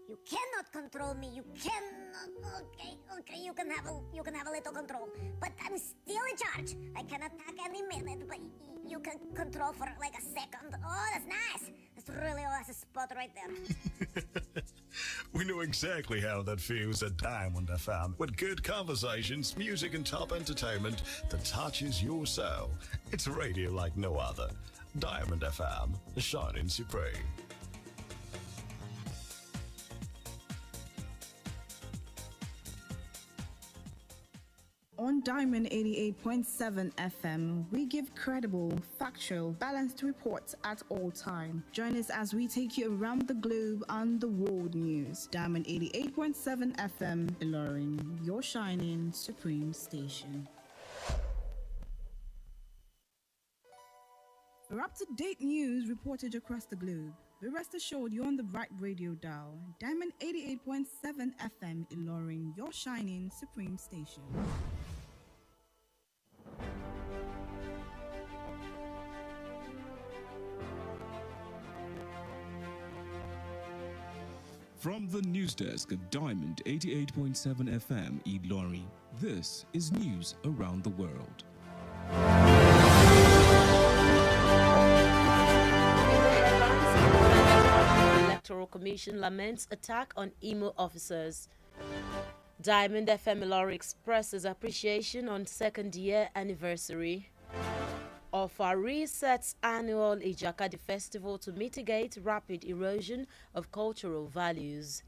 You cannot control me. You cannot. Okay. You can have a little control, but I'm still in charge. I can attack any minute, but you can control for like a second. Oh, that's nice. That's really a spot right there. We know exactly how that feels at Diamond FM with good conversations, music, and top entertainment that touches your soul. It's radio like no other. Diamond FM, shining supreme. On Diamond 88.7 FM, we give credible, factual, balanced reports at all time. Join us as we take you around the globe on the world news. Diamond 88.7 FM, Ilorin, your shining supreme station. For up-to-date news reported across the globe, be rest assured you're on the right radio dial. Diamond 88.7 FM, Ilorin, your shining supreme station. From the news desk at Diamond 88.7 FM, Ilorin, this is news around the world. Electoral Commission laments attack on Imo officers. Diamond FM Ilorin expresses appreciation on second year anniversary of our resets annual Ijakadi festival to mitigate rapid erosion of cultural values.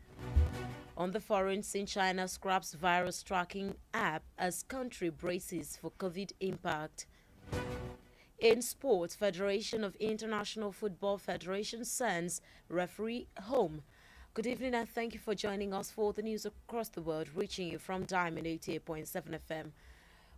On the foreign scene, China scraps virus tracking app as country braces for COVID impact. In sports, Federation of International Football Federation sends referee home. Good evening and thank you for joining us for the news across the world, reaching you from Diamond 88.7 FM.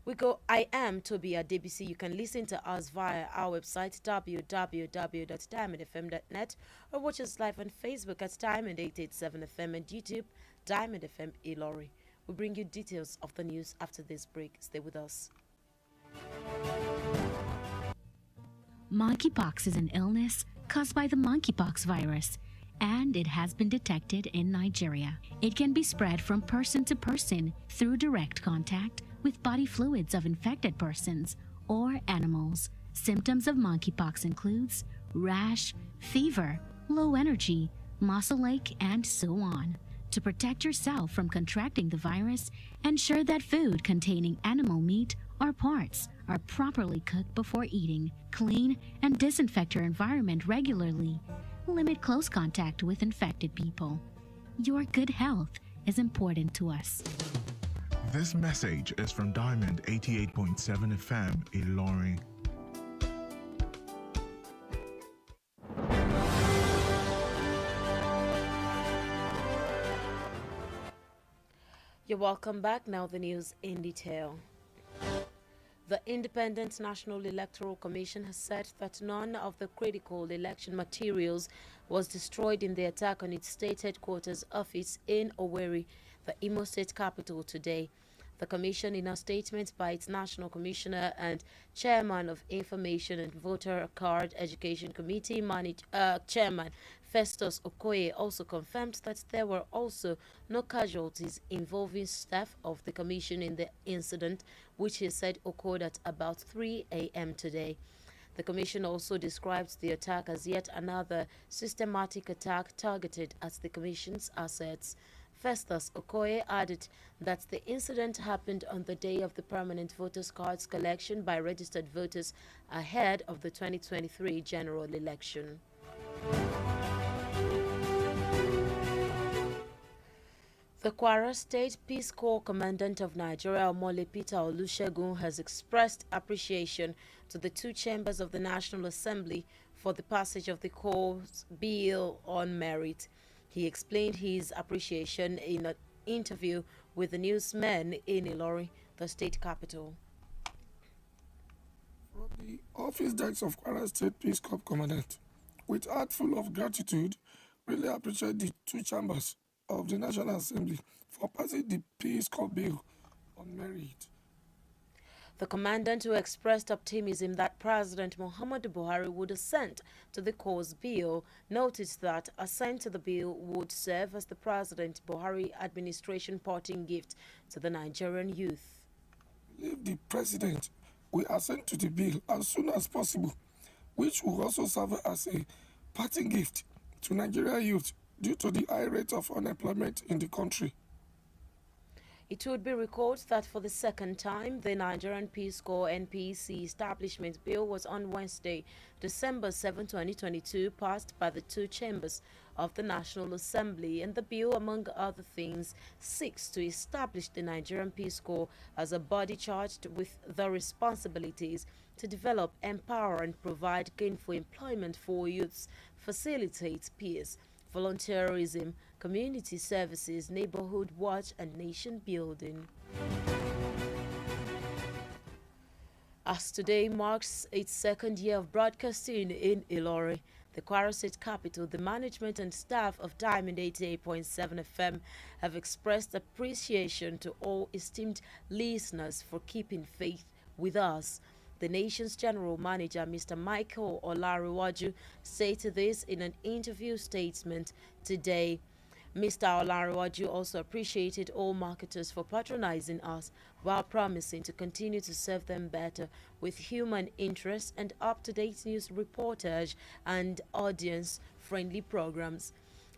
We go, I am Tobi Adebisi. You can listen to us via our website www.diamondfm.net or watch us live on Facebook at Diamond 887 FM and YouTube Diamond FM Ilorin. We'll bring you details of the news after this break. Stay with us. Monkeypox is an illness caused by the monkeypox virus, and it has been detected in Nigeria. It can be spread from person to person through direct contact with body fluids of infected persons or animals. Symptoms of monkeypox includes rash, fever, low energy, muscle ache, and so on. To protect yourself from contracting the virus, ensure that food containing animal meat or parts are properly cooked before eating. Clean and disinfect your environment regularly. Limit close contact with infected people. Your good health is important to us. This message is from Diamond 88.7 FM, Ilorin. You're welcome back. Now the news in detail. The Independent National Electoral Commission has said that none of the critical election materials was destroyed in the attack on its state headquarters office in Owerri, the Imo State capital, today. The Commission, in a statement by its National Commissioner and Chairman of Information and Voter Card Education Committee, Chairman Festus Okoye, also confirmed that there were also no casualties involving staff of the Commission in the incident, which he said occurred at about 3 a.m. today. The Commission also describes the attack as yet another systematic attack targeted at the Commission's assets. Festus Okoye added that the incident happened on the day of the permanent voters' cards collection by registered voters ahead of the 2023 general election. The Kwara State Peace Corps Commandant of Nigeria, Omole Peter Olusegun, has expressed appreciation to the two chambers of the National Assembly for the passage of the Corps' bill on merit. He explained his appreciation in an interview with the newsmen in Ilorin, the state capital. From the office desk of Kwara State Peace Corps Commandant, with heart full of gratitude, really appreciate the two chambers of the National Assembly for passing the Peace Corps bill on merit. The commandant, who expressed optimism that President Muhammadu Buhari would assent to the course bill, noted that assent to the bill would serve as the President Buhari administration parting gift to the Nigerian youth. If the president will assent to the bill as soon as possible, which will also serve as a parting gift to Nigerian youth due to the high rate of unemployment in the country. It would be recalled that for the second time, the Nigerian Peace Corps NPC establishment bill was on Wednesday, December 7, 2022, passed by the two chambers of the National Assembly, and the bill, among other things, seeks to establish the Nigerian Peace Corps as a body charged with the responsibilities to develop, empower, and provide gainful employment for youths, facilitate peace, volunteerism, community services, neighborhood watch, and nation building. As today marks its second year of broadcasting in Ilorin, the Kwara State capital, the management and staff of Diamond 88.7 FM have expressed appreciation to all esteemed listeners for keeping faith with us. The nation's general manager, Mr. Michael Olarenwaju, stated this in an interview statement today. Mr. Olarenwaju also appreciated all marketers for patronizing us while promising to continue to serve them better with human interest and up-to-date news reportage and audience-friendly programs.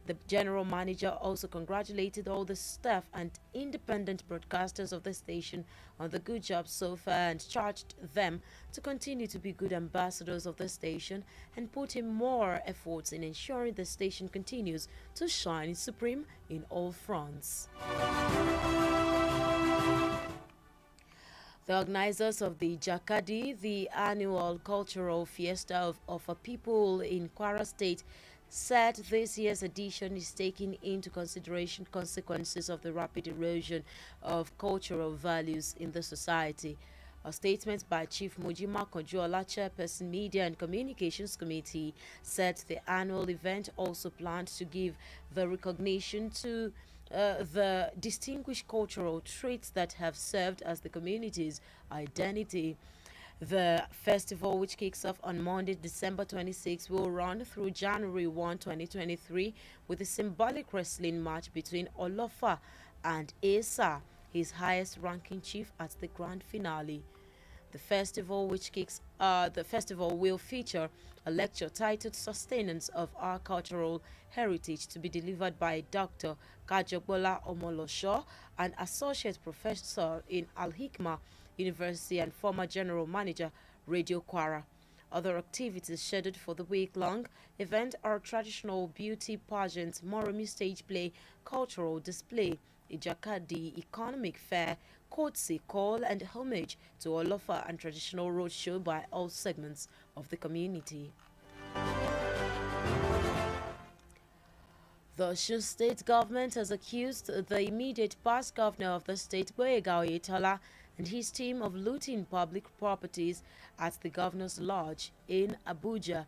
The general manager also congratulated all the staff and independent broadcasters of the station on the good job so far and charged them to continue to be good ambassadors of the station and put in more efforts in ensuring the station continues to shine supreme in all fronts. The organizers of the Jakadi, the annual cultural fiesta of a people in Kwara State, said this year's edition is taking into consideration consequences of the rapid erosion of cultural values in the society. A statement by Chief Mujima Konjuola, Chairperson Media and Communications Committee, said the annual event also planned to give the recognition to the distinguished cultural traits that have served as the community's identity. The festival, which kicks off on Monday, December 26, will run through January 1, 2023, with a symbolic wrestling match between Olofa and Esa, his highest-ranking chief, at the grand finale. The festival will feature a lecture titled "Sustenance of Our Cultural Heritage" to be delivered by Dr. Kajogbola Omolosho, an associate professor in Al-Hikma University and former general manager, Radio Kwara. Other activities scheduled for the week-long event are traditional beauty pageant, Moromi stage play, cultural display, Ijakadi economic fair, courtesy call, and homage to Olofa and traditional roadshow by all segments of the community. The Osun State government has accused the immediate past governor of the state, Oyewole Oyetola, and his team of looting public properties at the governor's lodge in Abuja.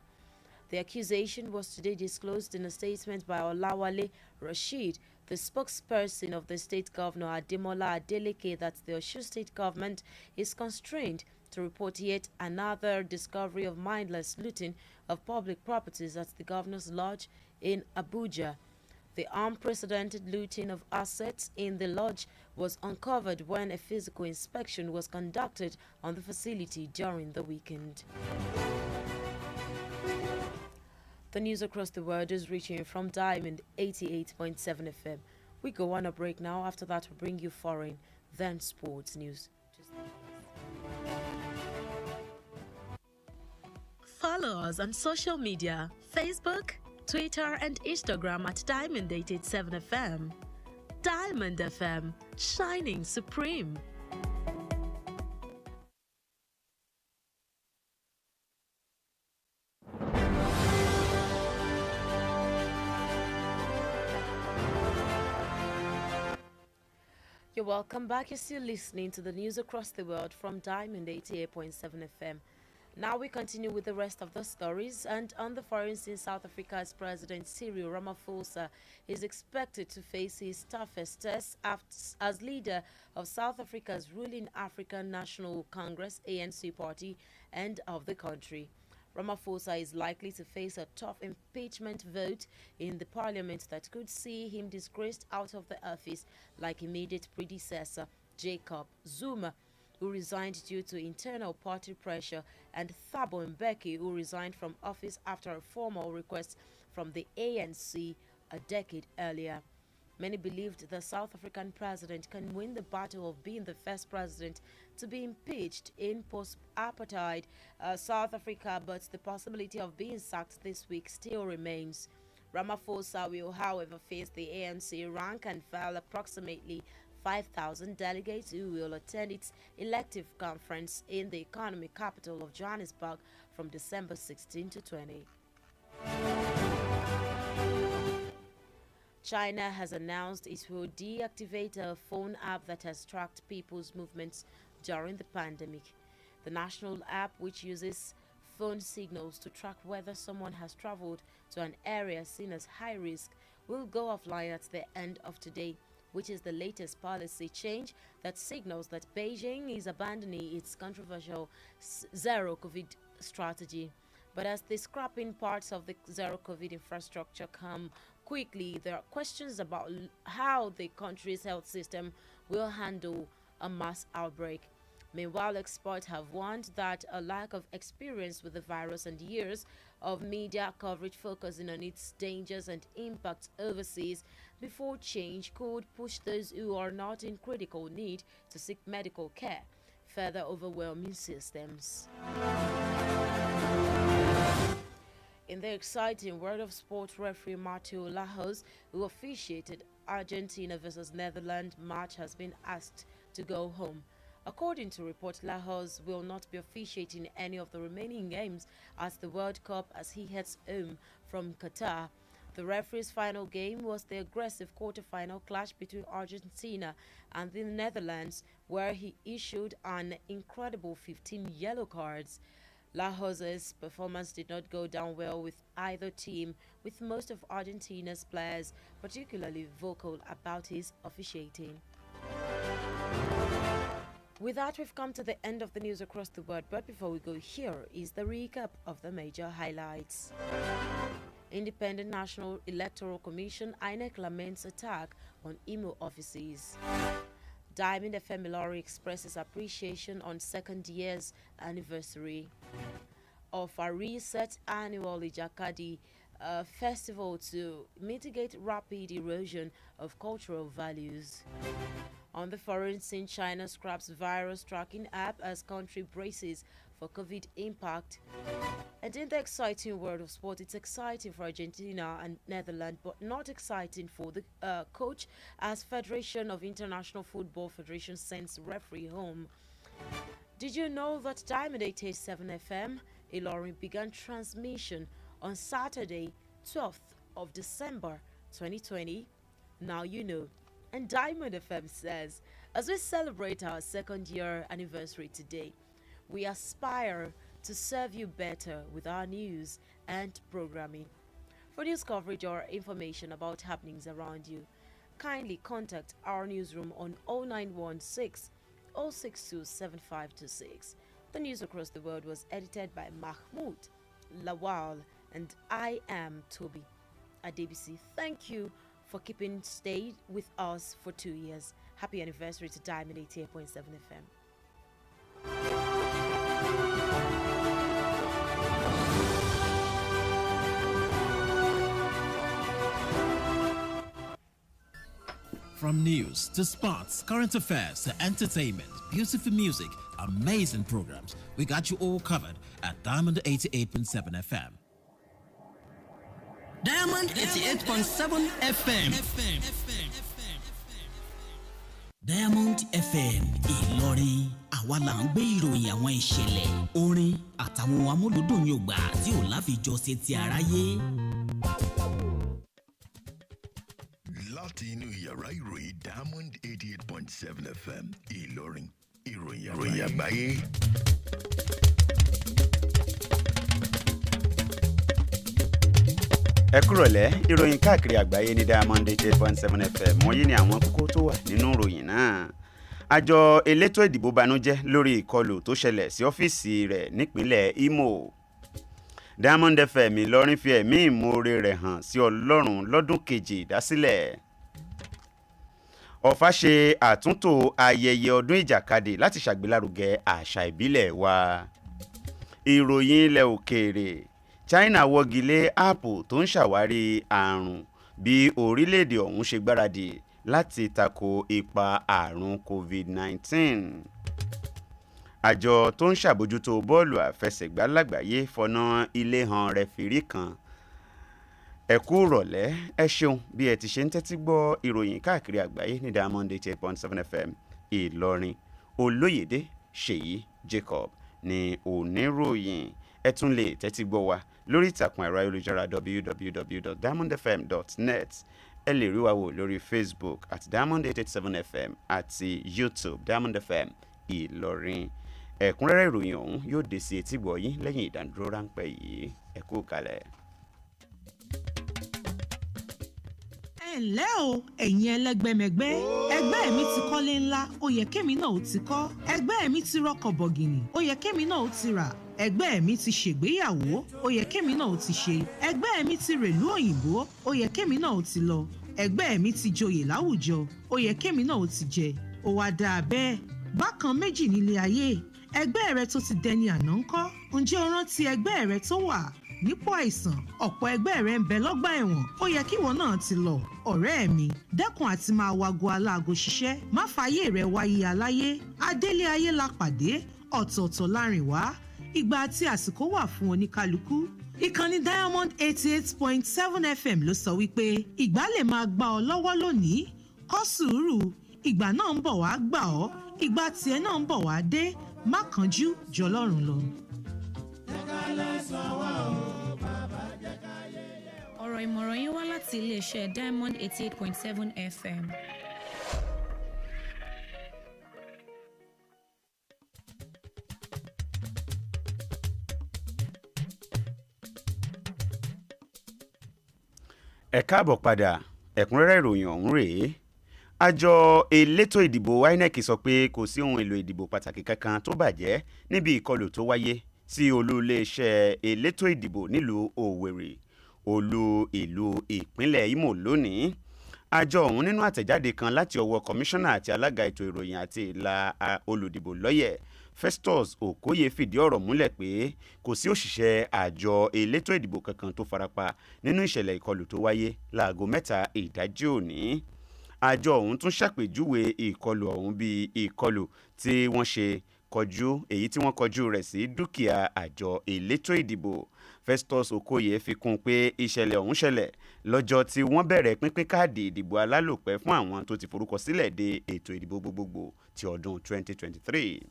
The accusation was today disclosed in a statement by Olawale Rashid, the spokesperson of the state governor Ademola Adeleke, that the Osun State government is constrained to report yet another discovery of mindless looting of public properties at the governor's lodge in Abuja. The unprecedented looting of assets in the lodge was uncovered when a physical inspection was conducted on the facility during the weekend. The news across the world is reaching from Diamond 88.7 FM. We go on a break now. After that, we'll bring you foreign, then sports news. Follow us on social media, Facebook, Twitter and Instagram at Diamond 887 FM. Diamond FM, shining supreme. You're welcome back. You're still listening to the news across the world from Diamond 88.7 FM. Now we continue with the rest of the stories, and on the foreign scene, South Africa's President Cyril Ramaphosa is expected to face his toughest test as leader of South Africa's ruling African National Congress ANC party and of the country. Ramaphosa is likely to face a tough impeachment vote in the parliament that could see him disgraced out of the office like immediate predecessor Jacob Zuma, who resigned due to internal party pressure, and Thabo Mbeki, who resigned from office after a formal request from the ANC a decade earlier. Many believed the South African president can win the battle of being the first president to be impeached in post-apartheid South Africa, but the possibility of being sacked this week still remains. Ramaphosa will, however, face the ANC rank and file approximately 5,000 delegates who will attend its elective conference in the economic capital of Johannesburg from December 16 to 20. China has announced it will deactivate a phone app that has tracked people's movements during the pandemic. The national app, which uses phone signals to track whether someone has traveled to an area seen as high risk, will go offline at the end of today, which is the latest policy change that signals that Beijing is abandoning its controversial zero-COVID strategy. But as the scrapping parts of the zero-COVID infrastructure come quickly, there are questions about how the country's health system will handle a mass outbreak. Meanwhile, experts have warned that a lack of experience with the virus and years of media coverage focusing on its dangers and impacts overseas before change could push those who are not in critical need to seek medical care, further overwhelming systems. In the exciting world of sport, referee Mateo Lahoz, who officiated Argentina versus Netherlands match, has been asked to go home. According to report, Lahoz will not be officiating any of the remaining games at the World Cup as he heads home from Qatar. The referee's final game was the aggressive quarter-final clash between Argentina and the Netherlands, where he issued an incredible 15 yellow cards. Lajos's performance did not go down well with either team, with most of Argentina's players particularly vocal about his officiating. With that, we've come to the end of the news across the world, but before we go, here is the recap of the major highlights. Independent National Electoral Commission INEC laments attack on Imo offices. Diamond FM Ilori expresses appreciation on second year's anniversary of our reset annual Ijakadi festival to mitigate rapid erosion of cultural values. On the foreign scene, China scraps virus tracking app as country braces for COVID impact. And in the exciting world of sport, it's exciting for Argentina and Netherlands, but not exciting for the coach as Federation of International Football Federation sends referee home. Did you know that Diamond 87 FM Ilorin began transmission on Saturday, 12th of December 2020? Now you know. And Diamond FM says, as we celebrate our second year anniversary today, we aspire to serve you better with our news and programming. For news coverage or information about happenings around you, kindly contact our newsroom on 0916 062 7526. The news across the world was edited by Mahmoud Lawal, and I am Tobi. Adebisi, thank you for keeping stayed with us for 2 years. Happy anniversary to Diamond 88.7 FM. From news to sports, current affairs to entertainment, beautiful music, amazing programs, we got you all covered at Diamond 88.7 FM. Diamond 88.7 FM. Diamond FM Ìlọrin, àwa là ń gbé ìròyìn àwọn ìṣẹ̀lẹ̀, orin àtàwọn amúlùdùn Yorùbá tí ò láfijọ́ ṣe ti aráyé. Láti inú yàrá ìròyìn Diamond 88.7 FM Ìlọrin, ìròyìn àgbáyé. ẹ kúrọ̀lẹ́ ìròyìn káàkiri àgbáyé ní Diamond 88.7 FM wọ̀nyí ni àwọn kókó tó wà nínú ìròyìn náà. Àjọ elétò ìdìbò banújẹ́ lórí ìkọlù tó ṣẹlẹ̀ sí ọ́fíìsì rẹ̀ nípínlẹ̀ Imo. Diamond FM Ìlọrin fi ẹ̀mí ìmoore rẹ̀ hàn sí Ọlọ́run lọ́dún kejì ìdásílẹ̀. Ọ̀fà ṣe àtúntò ayẹyẹ ọdún ìjàkadì láti ṣàgbélárugẹ àṣà ìbílẹ̀ wa. Ìròyìn ilẹ̀ òkèèrè. China wọ́gilé áàpù tó ń ṣàwárí àrùn bí orílẹ̀-èdè ọ̀hún ṣe gbáradì láti tako ipa àrùn COVID-19. Àjọ tó ń ṣàbójútó bọ́ọ̀lù àfẹsẹ̀gbá lágbàáyé fọ̀nà ilé hàn rẹfìrí kan. Ẹ kú rọ̀lẹ́, ẹ ṣeun bí ẹ ti ṣe ń tẹ́tí gbọ́ ìròyìn káàkiri àgbáyé ní Diamond 88.7 FM Ìlọrin. Olóyèdé Ṣèyí Jacob ní oníròyìn. Ẹ tún lè tẹ́tí gbọ́ wa lórí ìtàkùn ẹ̀rọ ayélujára www.diamondfm.net. Ẹ lè rí wa wò lórí Facebook at Diamond 887 FM àti YouTube Diamond FM Ìlọrin. Ẹ̀kúnrẹ́rẹ́ ìròyìn ọ̀hún yóò dé sí etí gbọ́ yín lẹ́yìn ìdánudúró ráńpẹ́ yìí. Ẹ kú kalẹ̀. Ǹlẹ́ o ẹ̀yin ẹlẹ́gbẹ́mẹgbẹ́ ẹgbẹ́ mi ti kọ́lé ńlá ó yẹ kémi náà ó ti kọ́ ẹgbẹ́ mi ti rọkọ̀ bọ̀gìnì ó yẹ kémi náà ó ti rà ẹgbẹ́ mi ti ṣègbéyàwó ó yẹ kémi náà ó ti ṣe ẹgbẹ́ mi ti rèlú òyìnbó ó yẹ kémi náà ó ti lọ ẹgbẹ́ mi ti joyè láwùjọ ó yẹ kémi náà ó ti jẹ ó wá dáa bẹ́ẹ̀ bákan méjì nílé ayé ẹgbẹ́ rẹ tó ti dẹni àná ńkọ́ ǹjẹ́ o rántí ẹgbẹ́ rẹ tó wà nípò àìsàn ọ̀pọ̀ ẹgbẹ́ rẹ̀ ń bẹ lọ́gbà ẹ̀wọ̀n ó yẹ kíwọ náà ti lọ ọ̀rẹ́ mi dẹ́kun àti máa wago aláago ṣiṣẹ́ má fàyè rẹ̀ wáyé aláyé adélé ayé la pàdé ọ̀tọ̀ọ̀tọ̀ láàrin wá ìgbà àti àsìkò wà fún oníkálukú ìkànnì Diamond 88.7 FM ló sọ wípé ìgbà lè máa gbà ọ́ lọ́wọ́ lónìí kọ́ sùúrù ìgbà náà ń bọ̀ wá gbà ọ́ ìgbà tiẹ̀ náà ń bọ̀ wá dé má kánjú jọlọ́run lọ. Ọ̀rọ̀ ìmọ̀ràn yín wá láti iléeṣẹ́ Diamond 88.7 FM. Ẹ káàbọ̀ padà, ẹ̀kúnrẹ́rẹ́ ìròyìn ọ̀hún rèé. Àjọ elétò ìdìbò INEC sọ pé kò sí ohun èlò ìdìbò pàtàkì kankan tó bàjẹ́ níbi ìkọlù tó wáyé sí olú iléeṣẹ́ elétò ìdìbò nílùú Òwèrè olú ìlú ìpínlẹ̀ Imo lónìí. Àjọ ọ̀hún nínú àtẹ̀jáde kan láti ọwọ́ kọmíṣánná àti alága ètò ìròyìn àti ìlà olùdìbò lọ́yẹ̀ Festus Okoye fìdí ọ̀rọ̀ múlẹ̀ pé kò sí òṣìṣẹ́ àjọ elétò ìdìbò kankan tó farapa nínú ìṣẹ̀lẹ̀ ìkọlù tó wáyé láago 3 ìdájí òní. Àjọ ọ̀hún tún ṣàpèjúwe ìkọlù ọ̀hún bíi ìkọlù tí wọ́n ṣe èyí tí wọ́n kọjú rẹ̀ sí dúkìá àjọ elétò ìdìbò. Festus Okoye fi kún pé ìṣẹ̀lẹ̀ ọ̀hún ṣẹlẹ̀ lọ́jọ́ tí wọ́n bẹ̀rẹ̀ pínpín káàdì ìdìbò alálòpẹ́ fún àwọn tó ti forúkọ sílẹ̀ de ètò ìdìbò gbogbogbò ti ọdún 2023.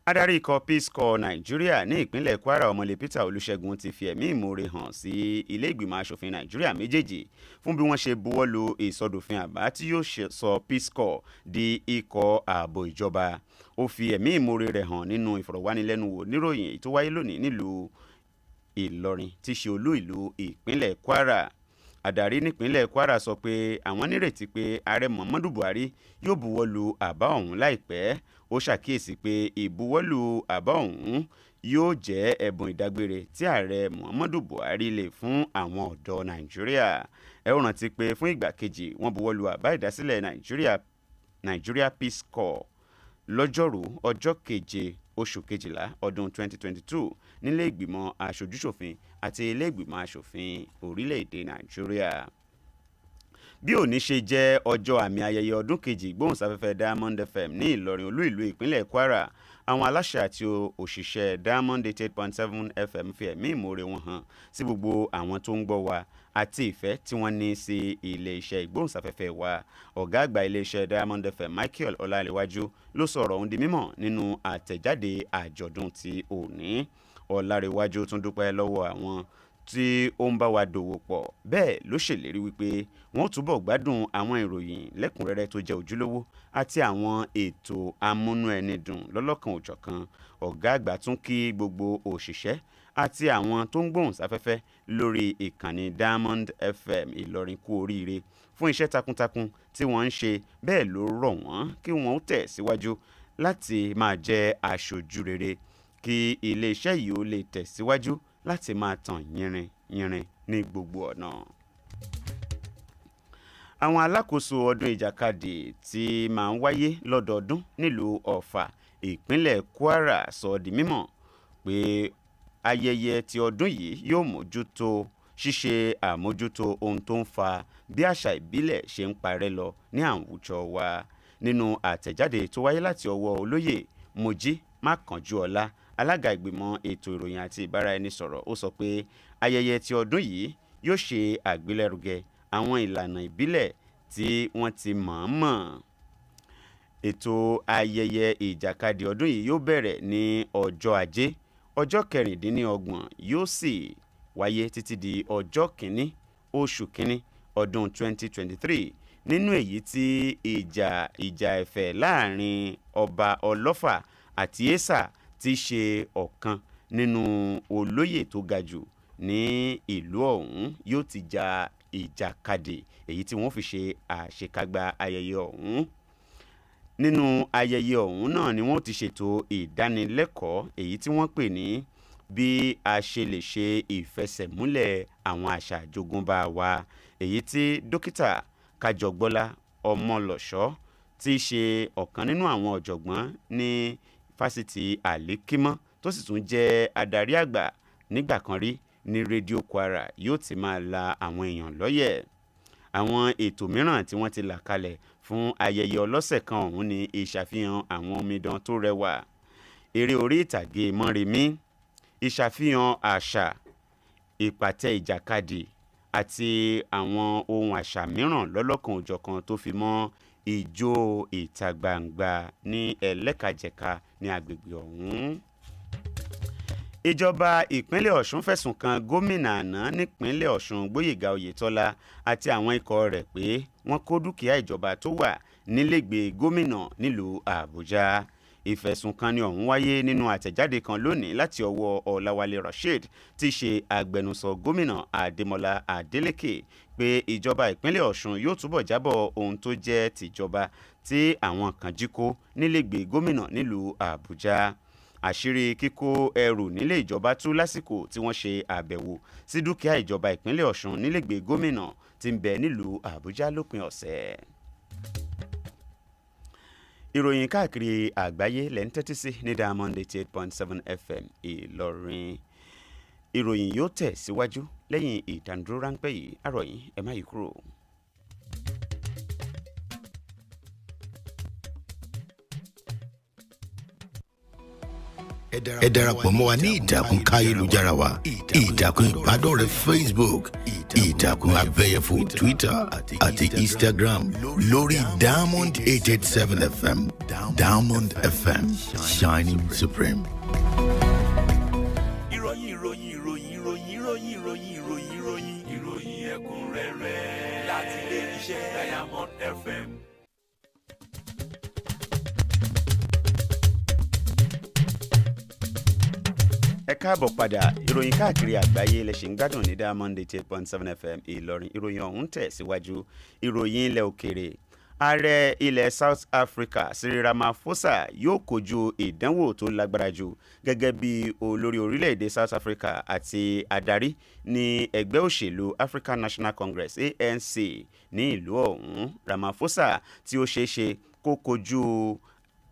Adarí ikọ̀ Peace Corps Nàìjíríà ní ìpínlẹ̀ Kwara ọmọlé Peter Olúṣẹ́gun ti fi ẹ̀mí ìmoore hàn sí ilé ìgbìmọ̀ asòfin Nàìjíríà méjèèjì fún bí wọ́n ṣe buwọ́lu ìsọdòfin àbá tí yóò sọ Peace Corps di ikọ̀ ààbò ìjọba. Ó fi ẹ̀mí ìmoore rẹ̀ hàn nínú ìfọ̀rọ̀wánilẹ́nuwò níròyìn tó wáyé lónìí nílùú Ìlọrin tí ṣe olú ìlú ìpínlẹ̀ Kwara. Adarí nípínlẹ̀ Kwara sọ pé àwọn nírètí pé ààrẹ Muhammadu Buhari yóò buwọ́lu àbá ọ̀hún láìpẹ́. Ó ṣàkíyèsí pé ìbuwọ́lù àbá ọ̀hún yóò jẹ́ ẹ̀bùn ìdágbére tí ààrẹ Muhammadu Buhari lè fún àwọn ọ̀dọ́ Nàìjíríà. Ẹ ó rántí pé fún ìgbà kejì wọ́n buwọ́lù àbá ìdásílẹ̀ Nigeria Peace Corps lọ́jọ́rú ọjọ́ 7 oṣù kejìlá ọdún 2022 nílé ìgbìmọ̀ aṣojúṣòfin àti ilé ìgbìmọ̀ aṣòfin orílẹ̀-èdè Nàìjíríà. Bí òní ṣe jẹ́ ọjọ́ àmì ayẹyẹ ọdún kejì ìgbóhùnsáfẹ́fẹ́ Diamond FM ní Ìlọrin olú ìlú ìpínlẹ̀ Kwara, àwọn aláṣẹ àti òṣìṣẹ́ Diamond 88.7 FM fi ẹ̀mí ìmoore wọn hàn sí gbogbo àwọn tó ń gbọ́ wa àti ìfẹ́ tí wọ́n ní sí ilé-iṣẹ́ ìgbóhùnsáfẹ́fẹ́ wa. Ọ̀gá àgbà ilé-iṣẹ́ Diamond FM Michael Olarenwaju ló sọ̀rọ̀ ohun di mímọ̀ nínú àtẹ̀jáde àjọ̀dún ti òní. Olarenwaju tún dúpẹ́ lọ́wọ́ àwọn tí ó ń bá wa dòwò pọ̀, bẹ́ẹ̀ ló ṣèlérí wípé wọ́n túbọ̀ gbádùn àwọn ìròyìn lẹ́kùnrẹ́rẹ́ tó jẹ́ ojúlówó àti àwọn ètò amúnú ẹni dùn lọ́lọ́kan òjọ̀kan. Ọ̀gá àgbà tún kí gbogbo òṣìṣẹ́ àti àwọn tó ń gbóhùnsáfẹ́fẹ́ lórí ìkànnì Diamond FM Ìlọrin kú oríire fún iṣẹ́ takuntakun tí wọ́n ń ṣe, bẹ́ẹ̀ ló rọ̀ wọ́n kí wọ́n tẹ̀ síwájú láti máa jẹ́ aṣojú rere kí iléeṣẹ́ yìí ó lè tẹ̀síwájú láti máa tàn yìnrìn yìnrìn ní gbogbo ọ̀nà. Àwọn alákòóso ọdún ìjàkadì tí máa ń wáyé lọ́dọọdún nílùú Ọ̀fà ìpínlẹ̀ Kwara sọ di mímọ̀ pé ayẹyẹ ti ọdún yìí yóò mójútó ṣíṣe àmójútó ohun tó ń fa bí àṣà ìbílẹ̀ ṣe ń parẹ́ lọ ní àwùjọ wa. Nínú àtẹ̀jáde tó wáyé láti ọwọ́ olóyè Mojí Mákànjúọlá, alága ìgbìmọ̀ ètò ìròyìn àti ìbáraẹnisọ̀rọ̀, ó sọ pé ayẹyẹ ti ọdún yìí yóò ṣe àgbélẹ̀rúgẹ àwọn ìlànà ìbílẹ̀ tí wọ́n ti mọ̀ọ́mọ̀. Ètò ayẹyẹ ìjàkadì ọdún yìí yóò bẹ̀rẹ̀ ní ọjọ́ Ajé ọjọ́ 26 yóò sì wáyé títí di ọjọ́ 1 oṣù kínní ọdún 2023 nínú èyí tí ìjà ẹ̀fẹ̀ láàrin ọba Ọlọ́fà àti Èsà ti ṣe ọ̀kan nínú olóyè tó ga jù ní ìlú ọ̀hún yóò ti ja ìjàkadì èyí tí wọ́n fi ṣe àṣekágbá ayẹyẹ ọ̀hún. Nínú ayẹyẹ ọ̀hún náà ni wọ́n ti ṣètò ìdánilẹ́kọ̀ọ́ èyí tí wọ́n pè ní bí a ṣe lè ṣe ìfẹsẹ̀múlẹ̀ àwọn àṣà àjogúnbá wa, èyí tí dókítà Kájọgbọ́lá Ọmọlọ́ṣọ́ tí í ṣe ọ̀kan nínú àwọn ọ̀jọ̀gbọ́n ní fásitì Àlékímọ́ tó sì tún jẹ́ adarí àgbà nígbà kan rí ní rédíò Kwara yóò ti máa la àwọn èèyàn lọ́yẹ̀. Àwọn ètò mìíràn tí wọ́n ti là kalẹ̀ fún ayẹyẹ ọlọ́sẹ̀ kan ọ̀hún ni ìṣàfihàn àwọn omidan tó rẹwà, eré orí ìtàgé Mọ́remí, ìṣàfihàn àṣà, ìpàtẹ ìjàkadì àti àwọn ohun àṣà mìíràn lọ́lọ́kan òjọ̀kan tó fi mọ́ ijó ìta gbangba ní ẹlẹ́kajẹ̀ka ní agbègbè ọ̀hún. Ìjọba ìpínlẹ̀ Ọ̀ṣun fẹ̀sùn kan gómìnà àná nípínlẹ̀ Ọ̀ṣun Gbóyèga Oyètọ́lá àti àwọn ikọ̀ rẹ̀ pé wọ́n kó dúkìá ìjọba tó wà nílégbèé gómìnà nílùú Àbújá. Ìfẹ̀sùnkanni ọ̀hún wáyé nínú àtẹ̀jáde kan lónìí láti ọwọ́ Ọláwálé Rasheed tí í ṣe agbẹnusọ gómìnà Adémọ́lá Adélékè pé ìjọba ìpínlẹ̀ Ọ̀ṣun yóò túbọ̀ jábọ̀ ohun tó jẹ́ tìjọba tí àwọn kan jí kó nílégbèé gómìnà nílùú Àbújá. Àṣírí kíkó ẹrù nílé ìjọba tú lásìkò tí wọ́n ṣe àbẹ̀wò sí dúkìá ìjọba ìpínlẹ̀ Ọ̀ṣun nílégbèé gómìnà tí ń bẹ nílùú Àbújá lópin ọ̀sẹ̀. Ìròyìn káàkiri àgbáyé lẹ́ ń tẹ́tí sí ní Diamond 88.7 FM Ìlọrin. Ìròyìn yóò tẹ̀ síwájú lẹ́yìn ìdánudúró ráńpẹ́ yìí. Àròyìn ẹ má yí kúrò. Ẹ darapọ̀ mọ́ wa ní ìtàkùn káyélujára wa, ìtàkùn ìbádọ́rẹ̀ẹ́ Facebook, ìtàkùn abẹ́yẹfò Twitter àti Instagram lórí Diamond 887 FM. Diamond FM, shining supreme. Ìròyìn ẹ̀kúnrẹ́rẹ́ láti ilé iṣẹ́ Diamond FM. Ẹ káàbọ̀ padà. Ìròyìn káàkiri àgbáyé lẹ ṣì ń gbádùn ní Diamond 88.7 FM Ìlọrin. Ìròyìn ọ̀hún tẹ̀ síwájú. Ìròyìn ilẹ̀ òkèèrè. Ààrẹ ilẹ̀ South Africa Cyril Ramaphosa yóò kojú ìdánwò tó lágbára jù gẹ́gẹ́ bí olórí orílẹ̀-èdè South Africa àti adarí ní ẹgbẹ́ òṣèlú African National Congress ANC ní ìlú ọ̀hún. Ramaphosa tí ó ṣeé ṣe kó kojú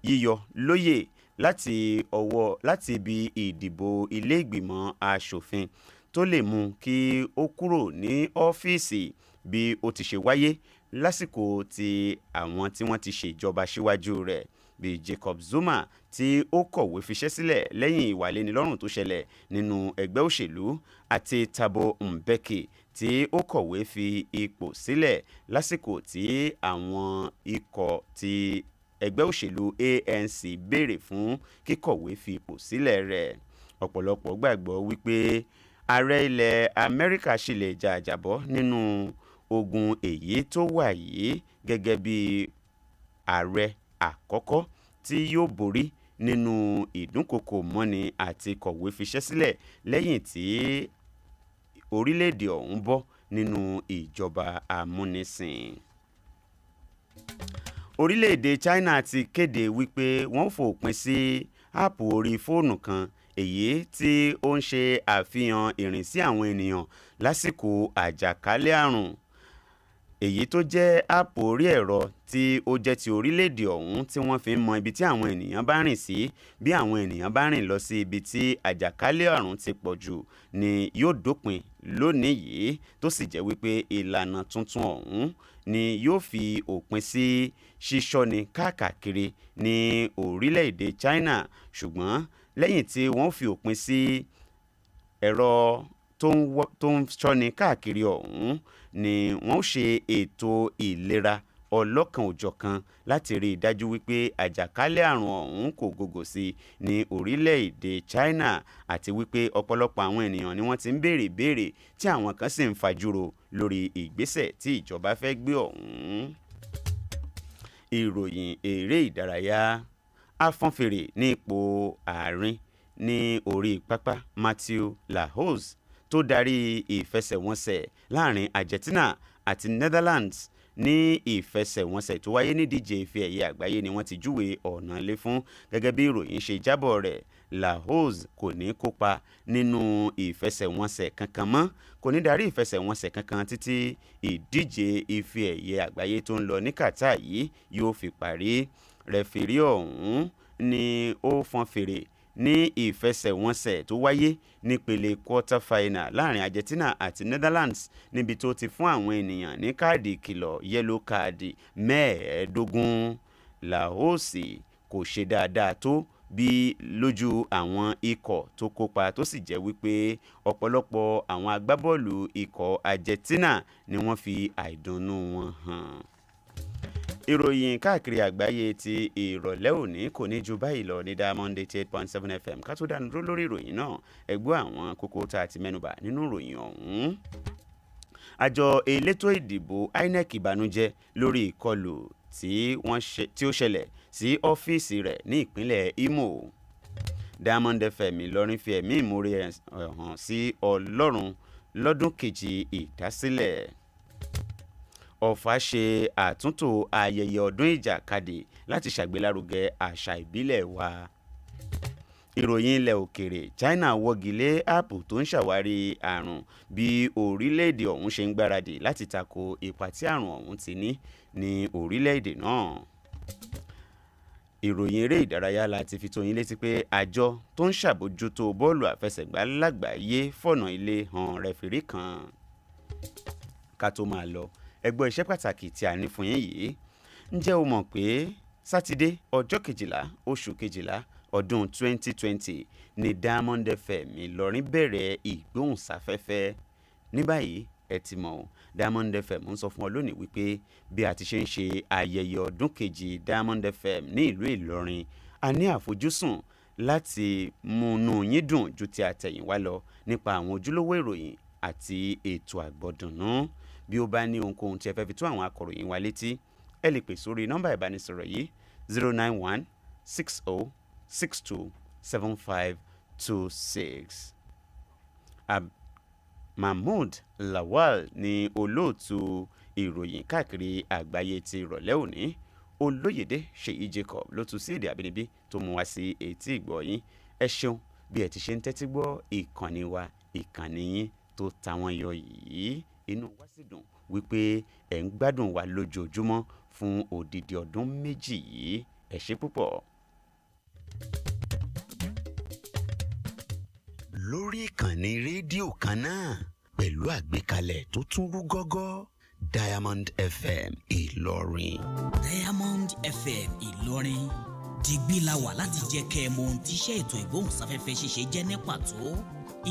yíyọ lóyè láti ibi ìdìbò ilé ìgbìmọ̀ aṣòfin tó lè mú kí ó kúrò ní ọ́fíìsì bí ó ti ṣe wáyé lásìkò tí àwọn tí wọ́n ti ṣèjọba síwájú rẹ̀ bíi Jacob Zuma tí ó kọ̀wé fiṣẹ́ sílẹ̀ lẹ́yìn ìwàlénilọ́rùn tó ṣẹlẹ̀ nínú ẹgbẹ́ òṣèlú àti Thabo Mbeki tí ó kọ̀wé fi ipò sílẹ̀ lásìkò tí àwọn ikọ̀ ti ẹgbẹ́ òṣèlú ANC béèrè fún kíkọ̀wé fi ipò sílẹ̀ rẹ̀. Ọ̀pọ̀lọpọ̀ gbàgbọ́ wípé ààrẹ ilẹ̀ Amẹ́ríkà ṣì lè jàjàbọ́ nínú ogun èyí tó wà yìí gẹ́gẹ́ bí ààrẹ àkọ́kọ́ tí yóò borí nínú ìdúnkokò mọ́ni àti kọ̀wé fiṣẹ́ sílẹ̀ lẹ́yìn tí orílẹ̀-èdè ọ̀hún bọ́ nínú ìjọba amúnisìn. Orílẹ̀-èdè China ti kéde wípé wọ́n fòpin sí áàpù orí fóònù kan èyí tí ó ń ṣe àfihàn ìrìnsí àwọn ènìyàn lásìkò àjàkálẹ̀ àrùn. Èyí tó jẹ́ áàpù orí ẹ̀rọ tí ó jẹ́ ti orílẹ̀-èdè ọ̀hún tí wọ́n fi ń mọ ibi tí àwọn ènìyàn bá rìn sí bí àwọn ènìyàn bá rìn lọ sí ibi tí àjàkálẹ̀ àrùn ti pọ̀ jù ni yóò dópin lónìí yìí, tó sì jẹ́ wípé ìlànà tuntun ọ̀hún ni yóò fi òpin sí ṣíṣọ́ni káàkiri ní orílẹ̀-èdè China. Ṣùgbọ́n lẹ́yìn tí wọ́n fi òpin sí ẹ̀rọ tó ń ṣọ́ni káàkiri ọ̀hún ni wọ́n ṣe ètò ìlera ọlọ́kan-ò-jọ̀kan láti rí i dájú wípé àjàkálẹ̀ àrùn ọ̀hún kò gògò sí ní orílẹ̀-èdè China, àti wípé ọ̀pọ̀lọpọ̀ àwọn ènìyàn ni wọ́n ti ń béèrè ìbéèrè tí àwọn kan sì ń fajúro lórí ìgbésẹ̀ tí ìjọba fẹ́ gbé ọ̀hún. Ìròyìn eré ìdárayá. Afọ́nfèrè ní ipò àárín ní orí pápá Matthew Lahoz tó darí ìfẹsẹ̀wọnsẹ̀ láàrin Argentina àti Netherlands ní ìfẹsẹ̀wọnsẹ̀ tó wáyé nídíje ife ẹ̀yẹ àgbáyé ni wọ́n ti júwe ọ̀nà lé fún. Gẹ́gẹ́ bí ìròyìn ṣe jábọ̀ rẹ̀, Lahoz kò ní kópa nínú ìfẹsẹ̀wọnsẹ̀ kankan mọ́, kò ní darí ìfẹsẹ̀wọnsẹ̀ kankan títí ìdíje ife ẹ̀yẹ àgbáyé tó ń lọ ní Qatar yìí yóò fi parí. Rẹfirí ọ̀hún ni ó fọn fèrè ní ìfẹsẹ̀wọnsẹ̀ tó wáyé nípele quarter final láàrin Argentina àti Netherlands, níbi tó ti fún àwọn ènìyàn ní káàdì ìkìlọ̀ yellow káàdì 15. Lahoz kò ṣe dáadáa tó bí lójú àwọn ikọ̀ tó kópa, tó sì jẹ́ wípé ọ̀pọ̀lọpọ̀ àwọn agbábọ́ọ̀lù ikọ̀ Argentina ni wọ́n fi àìdùnnú wọn hàn. Ìròyìn káàkiri àgbáyé ti ìrọ̀lẹ́ òní kò ní ju báyìí lọ ní Diamond 88.7 FM. Ká tó dánu dúró lórí ìròyìn náà, ẹ gbọ́ àwọn kókó tá a ti mẹ́nubà nínú ìròyìn ọ̀hún. Àjọ elétò ìdìbò INEC ìbànújẹ́ lórí ìkọlù tí ó ṣẹlẹ̀ sí ọ́fíìsì rẹ̀ ní ìpínlẹ̀ Imo. Diamond FM Ìlọrin fi ẹ̀mí ìmoore hàn sí Ọlọ́run lọ́dún kejì ìdásílẹ̀. Ọ̀fà ṣe àtúntò ayẹyẹ ọdún ìjàkadì láti ṣàgbélárugẹ àṣà ìbílẹ̀ wa. Ìròyìn ilẹ̀ òkèrè. China wọ́gi lé áàpù tó ń ṣàwárí àrùn bí orílẹ̀-èdè ọ̀hún ṣe ń gbáradì láti tako ipa tí àrùn ọ̀hún ti ní orílẹ̀-èdè náà. Ìròyìn eré ìdárayá la ti fi tó yín létí pé àjọ tó ń ṣàbójútó bọ́ọ̀lù àfẹsẹ̀gbá lágbàáyé fọ̀nà ilé hàn rẹfirí kan. Ká tó máa lọ, ẹ gbọ́ iṣẹ́ pàtàkì tí a ní fún yín yìí. Ǹjẹ́ o mọ̀ pé Sátidé ọjọ́ 12 oṣù 12 ọdún 2020 ni Diamond FM Ìlọrin bẹ̀rẹ̀ ìgbóhùnsáfẹ́fẹ́. Ní báyìí ẹ ti mọ̀, Diamond FM ń sọ fún ọ lónìí wípé bí a ti ṣe ń ṣe ayẹyẹ ọdún kejì Diamond FM ní ìlú Ìlọrin, a ní àfojúsùn láti múnú yín dùn ju ti àtẹ̀yìnwá lọ nípa àwọn ojúlówó ìròyìn àti ètò àgbọ̀dùnnú. Bí ó bá ní ohunkóhun tí ẹ fẹ́ fi tó àwọn akọ̀ròyìn wa létí, ẹ lè pè sórí nọ́mbà ìbánisọ̀rọ̀ yìí 091 60 62 7526. Mahmood Lawal ni olóòtú ìròyìn káàkiri àgbáyé ti ìrọ̀lẹ́ òní. Olóyèdè Ṣèyí Jacob ló tú sí èdè àbínibí tó mú wá sí etí ìgbọ́ yín. Ẹ ṣeun bí ẹ ti ṣe ń tẹ́tí gbọ́ ìkànnì wa, ìkànnì yín tó ta wọ́n yọ yìí. Inú wa sì dùn wípé ẹ̀ ń gbádùn wa lójoojúmọ́ fún odidi ọdún méjì yìí. Ẹ ṣé púpọ̀. Lórí ìkànnì rédíò kan náà pẹ̀lú àgbékalẹ̀ tó tún rú gọ́gọ́, Diamond FM Ìlọrin. Diamond FM Ìlọrin digbí la wà láti jẹ́ kẹ́ ẹ mọ ohun tí iṣẹ́ ètò ìgbóhùnsáfẹ́fẹ́ ṣíṣe jẹ́ ní pàtó.